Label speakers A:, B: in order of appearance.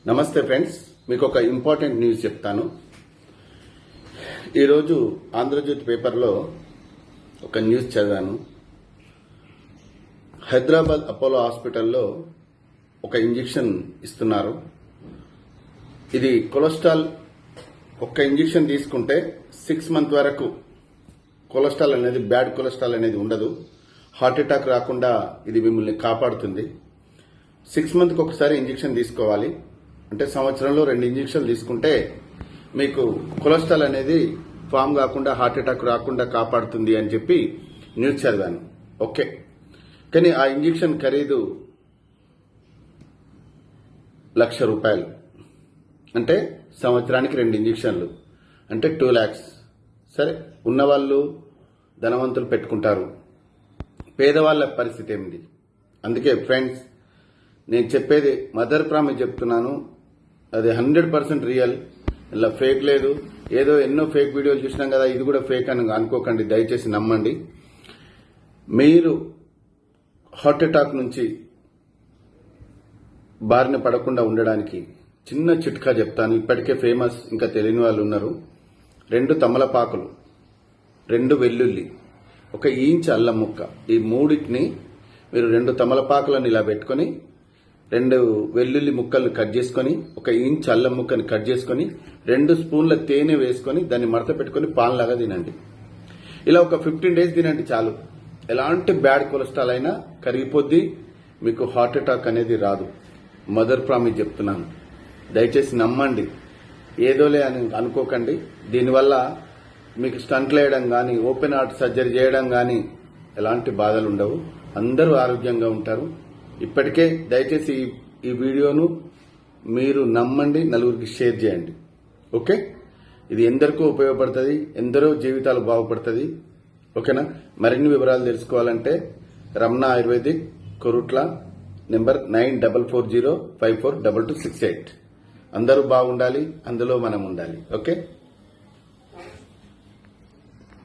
A: నమస్తే ఫ్రెండ్స్, మీకు ఒక ఇంపార్టెంట్ న్యూస్ చెప్తాను. ఈరోజు ఆంధ్రజ్యోతి పేపర్లో ఒక న్యూస్ చదివాను. హైదరాబాద్ అపోలో హాస్పిటల్లో ఒక ఇంజెక్షన్ ఇస్తున్నారు. ఇది కొలెస్ట్రాల్, ఒక్క ఇంజెక్షన్ తీసుకుంటే 6 months వరకు కొలెస్ట్రాల్ అనేది, బ్యాడ్ కొలెస్ట్రాల్ అనేది ఉండదు. హార్ట్ అటాక్ రాకుండా ఇది మిమ్మల్ని కాపాడుతుంది. 6 monthsకి ఒకసారి ఇంజెక్షన్ తీసుకోవాలి. అంటే సంవత్సరంలో 2 ఇంజెక్షన్లు తీసుకుంటే మీకు కొలెస్ట్రాల్ అనేది ఫామ్ కాకుండా, హార్ట్ అటాక్ రాకుండా కాపాడుతుంది అని చెప్పి న్యూస్ చదివాను. ఓకే, కానీ ఆ ఇంజెక్షన్ ఖరీదు ₹1,00,000. అంటే సంవత్సరానికి 2 ఇంజెక్షన్లు అంటే 2 lakhs. సరే, ఉన్నవాళ్ళు ధనవంతులు పెట్టుకుంటారు, పేదవాళ్ళ పరిస్థితి ఏమిటి? అందుకే ఫ్రెండ్స్, నేను చెప్పేది మదర్ ప్రామిస్ చెప్తున్నాను. అది 100% రియల్, ఇలా ఫేక్ లేదు. ఏదో ఎన్నో ఫేక్ వీడియోలు చూసినాం కదా, ఇది కూడా ఫేక్ అని అనుకోకండి, దయచేసి నమ్మండి. మీరు హార్ట్ అటాక్ నుంచి బారిన పడకుండా ఉండడానికి చిన్న చిట్కా చెప్తాను. ఇప్పటికే ఫేమస్, ఇంకా తెలియని వాళ్ళు ఉన్నారు. 2 తమలపాకులు, 2 వెల్లుల్లి, 1 ఇంచ్ అల్లం ముక్క, ఈ మూడింటిని మీరు 2 తమలపాకులను ఇలా పెట్టుకొని, 2 వెల్లుల్లి ముక్కలను కట్ చేసుకొని, 1 ఇంచ్ అల్లం ముక్కని కట్ చేసుకొని, 2 స్పూన్ల తేనె వేసుకొని దాన్ని మడత పెట్టుకొని పాన్లాగా తినండి. ఇలా ఒక 15 days తినండి చాలు. ఎలాంటి బ్యాడ్ కొలెస్ట్రాల్ అయినా కరిగిపోద్ది, మీకు హార్ట్ అటాక్ అనేది రాదు. మదర్ ప్రామిస్ చెప్తున్నాను, దయచేసి నమ్మండి. ఏదోలే అని అనుకోకండి. దీనివల్ల మీకు స్టంట్లు వేయడం కానీ, ఓపెన్ హార్ట్ సర్జరీ చేయడం కానీ ఎలాంటి బాధలు ఉండవు. అందరూ ఆరోగ్యంగా ఉంటారు. ఇప్పటికే దయచేసి ఈ వీడియోను మీరు నమ్మండి, నలుగురికి షేర్ చేయండి. ఓకే, ఇది ఎందరికో ఉపయోగపడుతుంది, ఎందరో జీవితాలు బాగుపడుతుంది. ఓకేనా? మరిన్ని వివరాలు తెలుసుకోవాలంటే రమణ ఆయుర్వేదిక్, కొరుట్ల, నెంబర్ 9440542268. అందరూ బాగుండాలి, అందులో మనం ఉండాలి. ఓకే.